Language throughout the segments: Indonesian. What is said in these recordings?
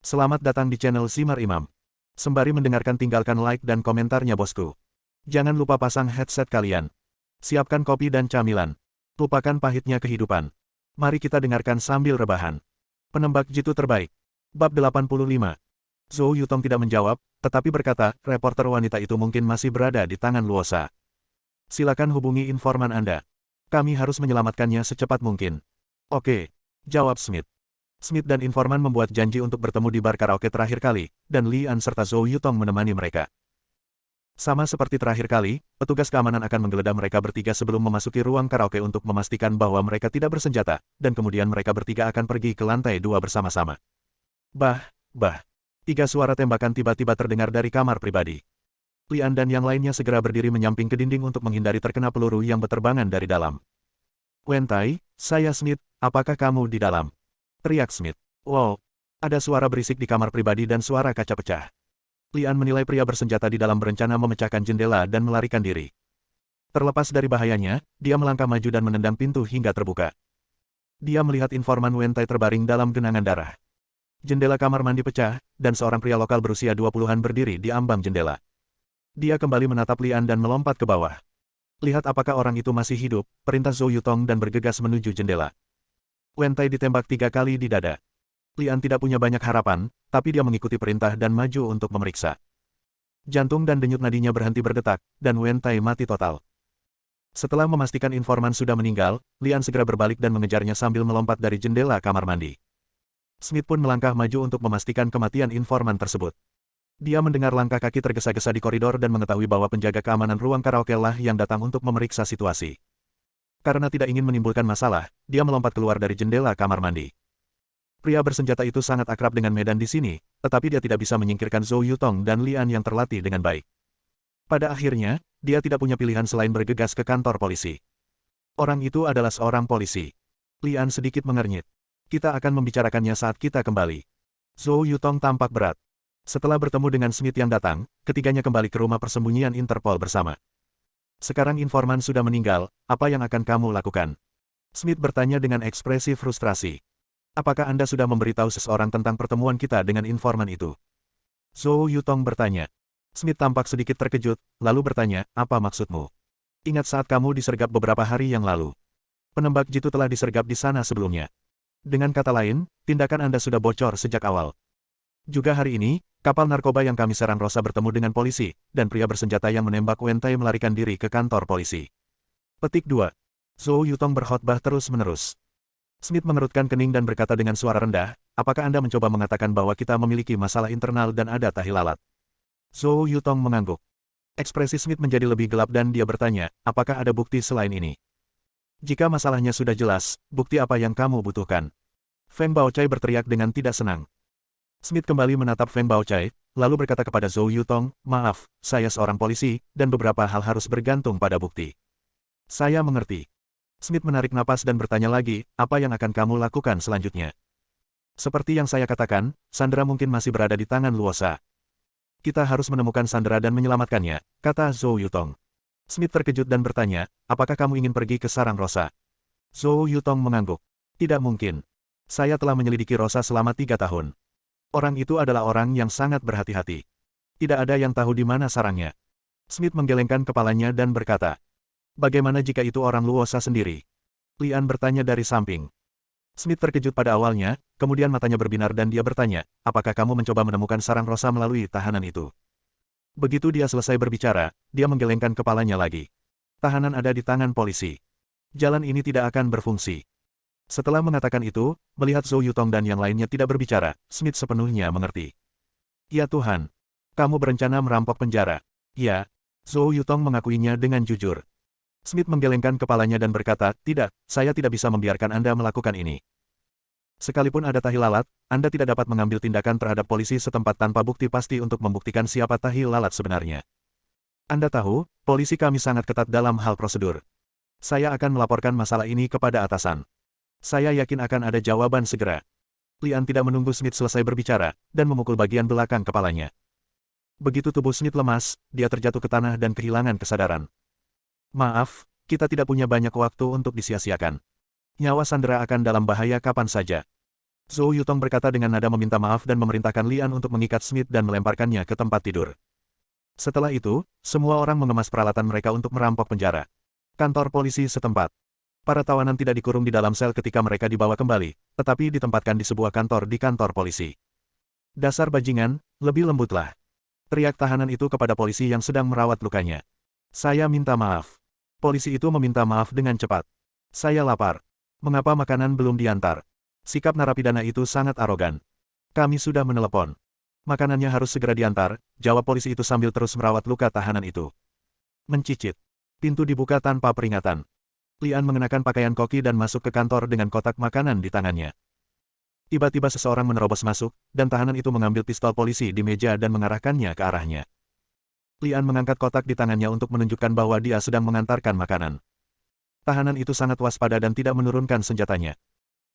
Selamat datang di channel Simar Imam. Sembari mendengarkan tinggalkan like dan komentarnya bosku. Jangan lupa pasang headset kalian. Siapkan kopi dan camilan. Lupakan pahitnya kehidupan. Mari kita dengarkan sambil rebahan. Penembak jitu terbaik. Bab 85. Zhou Yutong tidak menjawab, tetapi berkata, reporter wanita itu mungkin masih berada di tangan Luosa. Silakan hubungi informan Anda. Kami harus menyelamatkannya secepat mungkin. Oke, jawab Smith. Smith dan informan membuat janji untuk bertemu di bar karaoke terakhir kali, dan Li An serta Zhou Yutong menemani mereka. Sama seperti terakhir kali, petugas keamanan akan menggeledah mereka bertiga sebelum memasuki ruang karaoke untuk memastikan bahwa mereka tidak bersenjata, dan kemudian mereka bertiga akan pergi ke lantai 2 bersama-sama. Bah. Tiga suara tembakan tiba-tiba terdengar dari kamar pribadi. Li An dan yang lainnya segera berdiri menyamping ke dinding untuk menghindari terkena peluru yang berterbangan dari dalam. Wentai, saya Smith, apakah kamu di dalam? Teriak Smith. Wow. Ada suara berisik di kamar pribadi dan suara kaca pecah. Li An menilai pria bersenjata di dalam berencana memecahkan jendela dan melarikan diri. Terlepas dari bahayanya, dia melangkah maju dan menendang pintu hingga terbuka. Dia melihat informan Wentai terbaring dalam genangan darah. Jendela kamar mandi pecah, dan seorang pria lokal berusia 20-an berdiri di ambang jendela. Dia kembali menatap Li An dan melompat ke bawah. Lihat apakah orang itu masih hidup, perintah Zhou Yutong dan bergegas menuju jendela. Wentai ditembak 3 kali di dada. Li An tidak punya banyak harapan, tapi dia mengikuti perintah dan maju untuk memeriksa. Jantung dan denyut nadinya berhenti berdetak, dan Wentai mati total. Setelah memastikan informan sudah meninggal, Li An segera berbalik dan mengejarnya sambil melompat dari jendela kamar mandi. Smith pun melangkah maju untuk memastikan kematian informan tersebut. Dia mendengar langkah kaki tergesa-gesa di koridor dan mengetahui bahwa penjaga keamanan ruang karaoke lah yang datang untuk memeriksa situasi. Karena tidak ingin menimbulkan masalah, dia melompat keluar dari jendela kamar mandi. Pria bersenjata itu sangat akrab dengan medan di sini, tetapi dia tidak bisa menyingkirkan Zhou Yutong dan Li An yang terlatih dengan baik. Pada akhirnya, dia tidak punya pilihan selain bergegas ke kantor polisi. Orang itu adalah seorang polisi. Li An sedikit mengernyit. Kita akan membicarakannya saat kita kembali. Zhou Yutong tampak berat. Setelah bertemu dengan Smith yang datang, ketiganya kembali ke rumah persembunyian Interpol bersama. Sekarang informan sudah meninggal, apa yang akan kamu lakukan? Smith bertanya dengan ekspresi frustrasi. Apakah Anda sudah memberitahu seseorang tentang pertemuan kita dengan informan itu? Zhou Yutong bertanya. Smith tampak sedikit terkejut, lalu bertanya, apa maksudmu? Ingat saat kamu disergap beberapa hari yang lalu. Penembak jitu telah disergap di sana sebelumnya. Dengan kata lain, tindakan Anda sudah bocor sejak awal. Juga hari ini, kapal narkoba yang kami serang Rosa bertemu dengan polisi, dan pria bersenjata yang menembak Wentai melarikan diri ke kantor polisi. Petik 2. Zhou Yutong berkhotbah terus-menerus. Smith mengerutkan kening dan berkata dengan suara rendah, apakah Anda mencoba mengatakan bahwa kita memiliki masalah internal dan ada tahi lalat? Zhou Yutong mengangguk. Ekspresi Smith menjadi lebih gelap dan dia bertanya, apakah ada bukti selain ini? Jika masalahnya sudah jelas, bukti apa yang kamu butuhkan? Feng Baochai berteriak dengan tidak senang. Smith kembali menatap Feng Baochai, lalu berkata kepada Zhou Yutong, maaf, saya seorang polisi, dan beberapa hal harus bergantung pada bukti. Saya mengerti. Smith menarik napas dan bertanya lagi, apa yang akan kamu lakukan selanjutnya? Seperti yang saya katakan, Sandra mungkin masih berada di tangan Luosa. Kita harus menemukan Sandra dan menyelamatkannya, kata Zhou Yutong. Smith terkejut dan bertanya, apakah kamu ingin pergi ke sarang Rosa? Zhou Yutong mengangguk. Tidak mungkin. Saya telah menyelidiki Rosa selama 3 tahun. Orang itu adalah orang yang sangat berhati-hati. Tidak ada yang tahu di mana sarangnya. Smith menggelengkan kepalanya dan berkata, bagaimana jika itu orang Luosa sendiri? Li An bertanya dari samping. Smith terkejut pada awalnya, kemudian matanya berbinar dan dia bertanya, apakah kamu mencoba menemukan sarang Rosa melalui tahanan itu? Begitu dia selesai berbicara, dia menggelengkan kepalanya lagi. Tahanan ada di tangan polisi. Jalan ini tidak akan berfungsi. Setelah mengatakan itu, melihat Zhou Yutong dan yang lainnya tidak berbicara, Smith sepenuhnya mengerti. Ya Tuhan, kamu berencana merampok penjara. Ya, Zhou Yutong mengakuinya dengan jujur. Smith menggelengkan kepalanya dan berkata, tidak, saya tidak bisa membiarkan Anda melakukan ini. Sekalipun ada tahi lalat, Anda tidak dapat mengambil tindakan terhadap polisi setempat tanpa bukti pasti untuk membuktikan siapa tahi lalat sebenarnya. Anda tahu, polisi kami sangat ketat dalam hal prosedur. Saya akan melaporkan masalah ini kepada atasan. Saya yakin akan ada jawaban segera. Li An tidak menunggu Smith selesai berbicara, dan memukul bagian belakang kepalanya. Begitu tubuh Smith lemas, dia terjatuh ke tanah dan kehilangan kesadaran. Maaf, kita tidak punya banyak waktu untuk disia-siakan. Nyawa Sandra akan dalam bahaya kapan saja. Zhou Yutong berkata dengan nada meminta maaf dan memerintahkan Lian untuk mengikat Smith dan melemparkannya ke tempat tidur. Setelah itu, semua orang mengemas peralatan mereka untuk merampok penjara. Kantor polisi setempat. Para tawanan tidak dikurung di dalam sel ketika mereka dibawa kembali, tetapi ditempatkan di sebuah kantor di kantor polisi. Dasar bajingan, lebih lembutlah. Teriak tahanan itu kepada polisi yang sedang merawat lukanya. Saya minta maaf. Polisi itu meminta maaf dengan cepat. Saya lapar. Mengapa makanan belum diantar? Sikap narapidana itu sangat arogan. Kami sudah menelepon. Makanannya harus segera diantar, jawab polisi itu sambil terus merawat luka tahanan itu. Mencicit. Pintu dibuka tanpa peringatan. Lian mengenakan pakaian koki dan masuk ke kantor dengan kotak makanan di tangannya. Tiba-tiba seseorang menerobos masuk, dan tahanan itu mengambil pistol polisi di meja dan mengarahkannya ke arahnya. Lian mengangkat kotak di tangannya untuk menunjukkan bahwa dia sedang mengantarkan makanan. Tahanan itu sangat waspada dan tidak menurunkan senjatanya.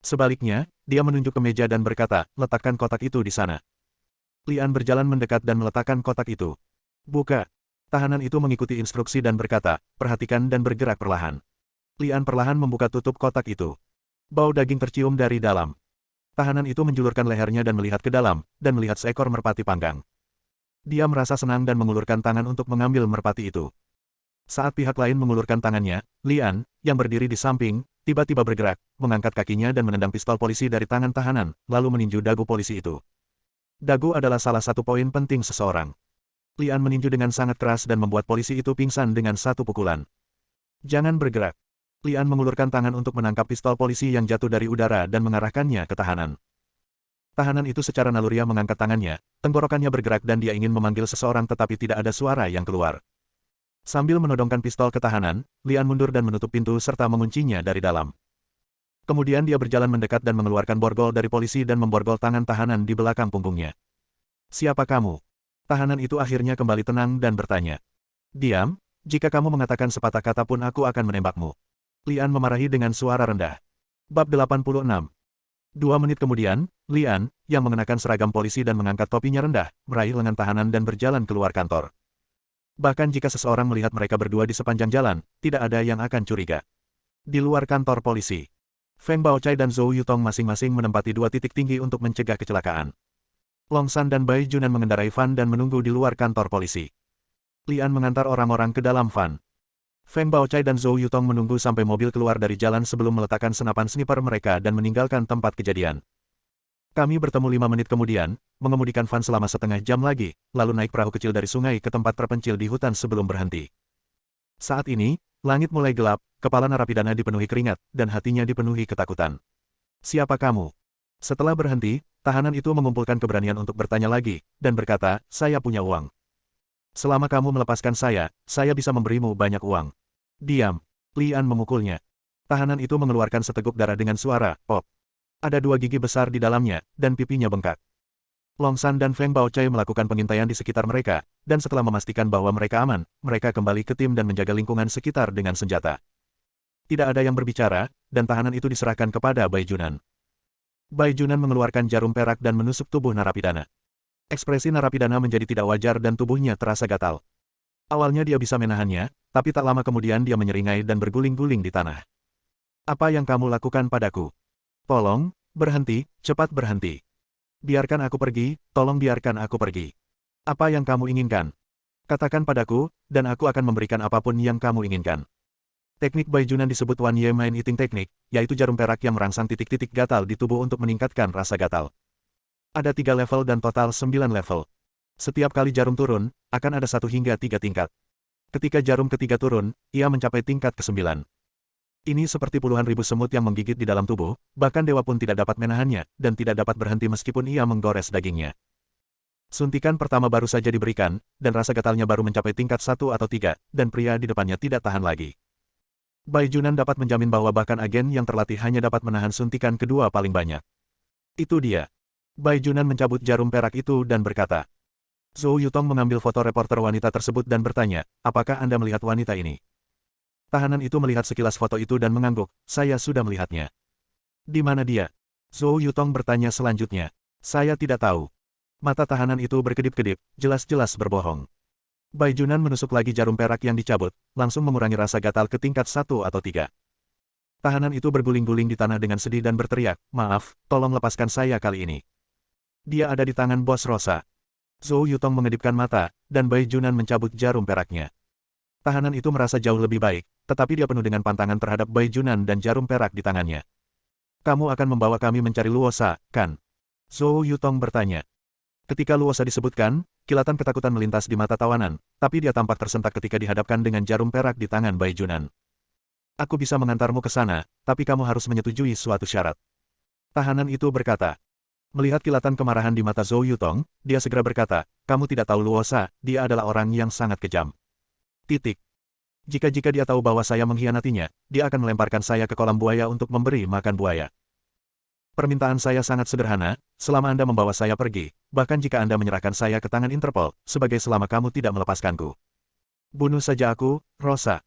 Sebaliknya, dia menunjuk ke meja dan berkata, letakkan kotak itu di sana. Lian berjalan mendekat dan meletakkan kotak itu. Buka. Tahanan itu mengikuti instruksi dan berkata, perhatikan dan bergerak perlahan. Lian perlahan membuka tutup kotak itu. Bau daging tercium dari dalam. Tahanan itu menjulurkan lehernya dan melihat ke dalam, dan melihat seekor merpati panggang. Dia merasa senang dan mengulurkan tangan untuk mengambil merpati itu. Saat pihak lain mengulurkan tangannya, Lian, yang berdiri di samping, tiba-tiba bergerak, mengangkat kakinya dan menendang pistol polisi dari tangan tahanan, lalu meninju dagu polisi itu. Dagu adalah salah satu poin penting seseorang. Lian meninju dengan sangat keras dan membuat polisi itu pingsan dengan satu pukulan. Jangan bergerak. Lian mengulurkan tangan untuk menangkap pistol polisi yang jatuh dari udara dan mengarahkannya ke tahanan. Tahanan itu secara naluriah mengangkat tangannya, tenggorokannya bergerak dan dia ingin memanggil seseorang tetapi tidak ada suara yang keluar. Sambil menodongkan pistol ke tahanan, Lian mundur dan menutup pintu serta menguncinya dari dalam. Kemudian dia berjalan mendekat dan mengeluarkan borgol dari polisi dan memborgol tangan tahanan di belakang punggungnya. Siapa kamu? Tahanan itu akhirnya kembali tenang dan bertanya. Diam, jika kamu mengatakan sepatah kata pun aku akan menembakmu. Lian memarahi dengan suara rendah. Bab 86. 2 menit kemudian, Lian, yang mengenakan seragam polisi dan mengangkat topinya rendah, meraih lengan tahanan dan berjalan keluar kantor. Bahkan jika seseorang melihat mereka berdua di sepanjang jalan, tidak ada yang akan curiga. Di luar kantor polisi, Feng Baochai dan Zhou Yutong masing-masing menempati 2 titik tinggi untuk mencegah kecelakaan. Long San dan Bai Junan mengendarai van dan menunggu di luar kantor polisi. Lian mengantar orang-orang ke dalam van. Feng Baochai dan Zhou Yutong menunggu sampai mobil keluar dari jalan sebelum meletakkan senapan sniper mereka dan meninggalkan tempat kejadian. Kami bertemu 5 menit kemudian, mengemudikan van selama setengah jam lagi, lalu naik perahu kecil dari sungai ke tempat terpencil di hutan sebelum berhenti. Saat ini, langit mulai gelap, kepala narapidana dipenuhi keringat, dan hatinya dipenuhi ketakutan. Siapa kamu? Setelah berhenti, tahanan itu mengumpulkan keberanian untuk bertanya lagi, dan berkata, saya punya uang. Selama kamu melepaskan saya bisa memberimu banyak uang. Diam. Lian memukulnya. Tahanan itu mengeluarkan seteguk darah dengan suara, pop. Ada 2 gigi besar di dalamnya, dan pipinya bengkak. Long San dan Feng Baochai melakukan pengintaian di sekitar mereka, dan setelah memastikan bahwa mereka aman, mereka kembali ke tim dan menjaga lingkungan sekitar dengan senjata. Tidak ada yang berbicara, dan tahanan itu diserahkan kepada Bai Junan. Bai Junan mengeluarkan jarum perak dan menusuk tubuh narapidana. Ekspresi narapidana menjadi tidak wajar dan tubuhnya terasa gatal. Awalnya dia bisa menahannya, tapi tak lama kemudian dia menyeringai dan berguling-guling di tanah. Apa yang kamu lakukan padaku? Tolong, berhenti, cepat berhenti. Biarkan aku pergi, tolong biarkan aku pergi. Apa yang kamu inginkan? Katakan padaku, dan aku akan memberikan apapun yang kamu inginkan. Teknik Bai Junan disebut One Ye Mind Eating Technique, yaitu jarum perak yang merangsang titik-titik gatal di tubuh untuk meningkatkan rasa gatal. Ada 3 level dan total 9 level. Setiap kali jarum turun, akan ada 1 hingga 3 tingkat. Ketika jarum ketiga turun, ia mencapai tingkat ke-9. Ini seperti puluhan ribu semut yang menggigit di dalam tubuh, bahkan dewa pun tidak dapat menahannya, dan tidak dapat berhenti meskipun ia menggores dagingnya. Suntikan pertama baru saja diberikan, dan rasa gatalnya baru mencapai tingkat 1 atau 3, dan pria di depannya tidak tahan lagi. Bai Junan dapat menjamin bahwa bahkan agen yang terlatih hanya dapat menahan suntikan kedua paling banyak. Itu dia. Bai Junan mencabut jarum perak itu dan berkata. Zhou Yutong mengambil foto reporter wanita tersebut dan bertanya, apakah Anda melihat wanita ini? Tahanan itu melihat sekilas foto itu dan mengangguk, saya sudah melihatnya. Di mana dia? Zhou Yutong bertanya selanjutnya. Saya tidak tahu. Mata tahanan itu berkedip-kedip, jelas-jelas berbohong. Bai Junan menusuk lagi jarum perak yang dicabut, langsung mengurangi rasa gatal ke tingkat 1 atau 3. Tahanan itu berguling-guling di tanah dengan sedih dan berteriak, "Maaf, tolong lepaskan saya kali ini." Dia ada di tangan Bos Rosa. Zhou Yutong mengedipkan mata, dan Bai Junan mencabut jarum peraknya. Tahanan itu merasa jauh lebih baik, tetapi dia penuh dengan pantangan terhadap Bai Junan dan jarum perak di tangannya. "Kamu akan membawa kami mencari Luosa, kan?" Zhou Yutong bertanya. Ketika Luosa disebutkan, kilatan ketakutan melintas di mata tawanan, tapi dia tampak tersentak ketika dihadapkan dengan jarum perak di tangan Bai Junan. "Aku bisa mengantarmu ke sana, tapi kamu harus menyetujui suatu syarat." Tahanan itu berkata. Melihat kilatan kemarahan di mata Zhou Yutong, dia segera berkata, "Kamu tidak tahu Luosa, dia adalah orang yang sangat kejam. Titik. Jika dia tahu bahwa saya mengkhianatinya, dia akan melemparkan saya ke kolam buaya untuk memberi makan buaya. Permintaan saya sangat sederhana, selama Anda membawa saya pergi, bahkan jika Anda menyerahkan saya ke tangan Interpol, sebagai selama kamu tidak melepaskanku. Bunuh saja aku, Rosa.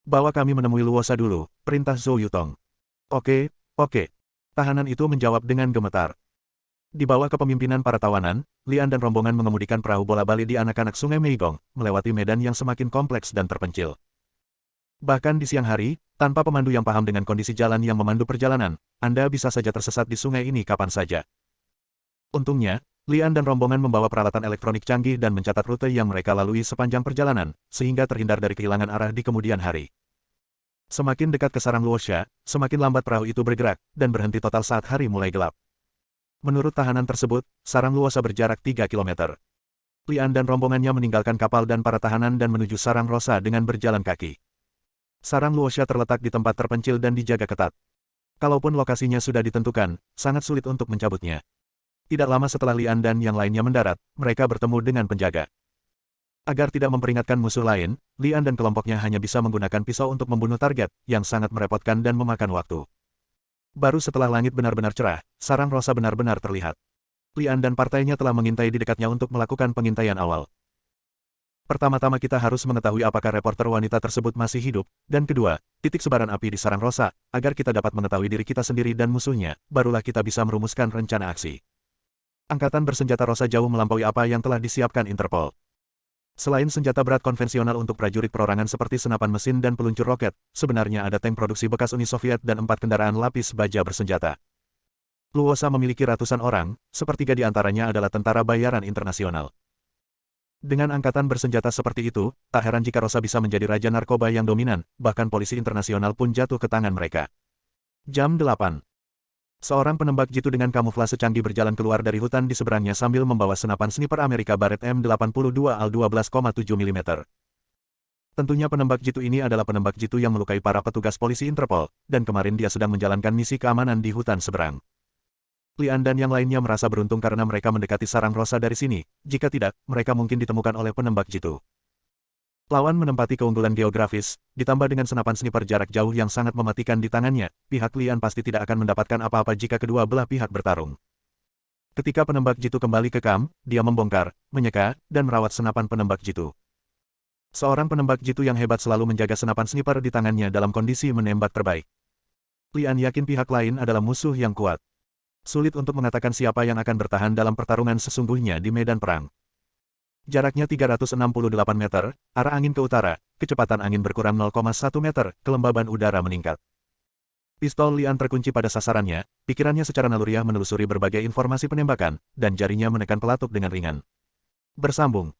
Bawa kami menemui Luosa dulu," perintah Zhou Yutong. Oke. Tahanan itu menjawab dengan gemetar. Di bawah kepemimpinan para tawanan, Lian dan rombongan mengemudikan perahu bola-bali di anak-anak sungai Meigong, melewati medan yang semakin kompleks dan terpencil. Bahkan di siang hari, tanpa pemandu yang paham dengan kondisi jalan yang memandu perjalanan, Anda bisa saja tersesat di sungai ini kapan saja. Untungnya, Lian dan rombongan membawa peralatan elektronik canggih dan mencatat rute yang mereka lalui sepanjang perjalanan, sehingga terhindar dari kehilangan arah di kemudian hari. Semakin dekat ke sarang Luosha, semakin lambat perahu itu bergerak, dan berhenti total saat hari mulai gelap. Menurut tahanan tersebut, sarang Luosa berjarak 3 km. Lian dan rombongannya meninggalkan kapal dan para tahanan dan menuju sarang Rosa dengan berjalan kaki. Sarang Luosha terletak di tempat terpencil dan dijaga ketat. Kalaupun lokasinya sudah ditentukan, sangat sulit untuk mencabutnya. Tidak lama setelah Lian dan yang lainnya mendarat, mereka bertemu dengan penjaga. Agar tidak memperingatkan musuh lain, Lian dan kelompoknya hanya bisa menggunakan pisau untuk membunuh target, yang sangat merepotkan dan memakan waktu. Baru setelah langit benar-benar cerah, sarang Rosa benar-benar terlihat. Lian dan partainya telah mengintai di dekatnya untuk melakukan pengintaian awal. Pertama-tama kita harus mengetahui apakah reporter wanita tersebut masih hidup, dan kedua, titik sebaran api di sarang Rosa, agar kita dapat mengetahui diri kita sendiri dan musuhnya, barulah kita bisa merumuskan rencana aksi. Angkatan bersenjata Rosa jauh melampaui apa yang telah disiapkan Interpol. Selain senjata berat konvensional untuk prajurit perorangan seperti senapan mesin dan peluncur roket, sebenarnya ada tank produksi bekas Uni Soviet dan 4 kendaraan lapis baja bersenjata. Luosa memiliki ratusan orang, sepertiga di antaranya adalah tentara bayaran internasional. Dengan angkatan bersenjata seperti itu, tak heran jika Rosa bisa menjadi raja narkoba yang dominan, bahkan polisi internasional pun jatuh ke tangan mereka. Jam 8. Seorang penembak jitu dengan kamuflase canggih berjalan keluar dari hutan di seberangnya sambil membawa senapan sniper Amerika Barrett M82 12,7 mm. Tentunya penembak jitu ini adalah penembak jitu yang melukai para petugas polisi Interpol, dan kemarin dia sedang menjalankan misi keamanan di hutan seberang. Lian dan yang lainnya merasa beruntung karena mereka mendekati sarang Rosa dari sini, jika tidak, mereka mungkin ditemukan oleh penembak jitu. Lawan menempati keunggulan geografis, ditambah dengan senapan sniper jarak jauh yang sangat mematikan di tangannya, pihak Lian pasti tidak akan mendapatkan apa-apa jika kedua belah pihak bertarung. Ketika penembak jitu kembali ke kamp, dia membongkar, menyeka, dan merawat senapan penembak jitu. Seorang penembak jitu yang hebat selalu menjaga senapan sniper di tangannya dalam kondisi menembak terbaik. Lian yakin pihak lain adalah musuh yang kuat. Sulit untuk mengatakan siapa yang akan bertahan dalam pertarungan sesungguhnya di medan perang. Jaraknya 368 meter, arah angin ke utara, kecepatan angin berkurang 0,1 meter, kelembaban udara meningkat. Pistol Lian terkunci pada sasarannya, pikirannya secara naluriah menelusuri berbagai informasi penembakan, dan jarinya menekan pelatuk dengan ringan. Bersambung.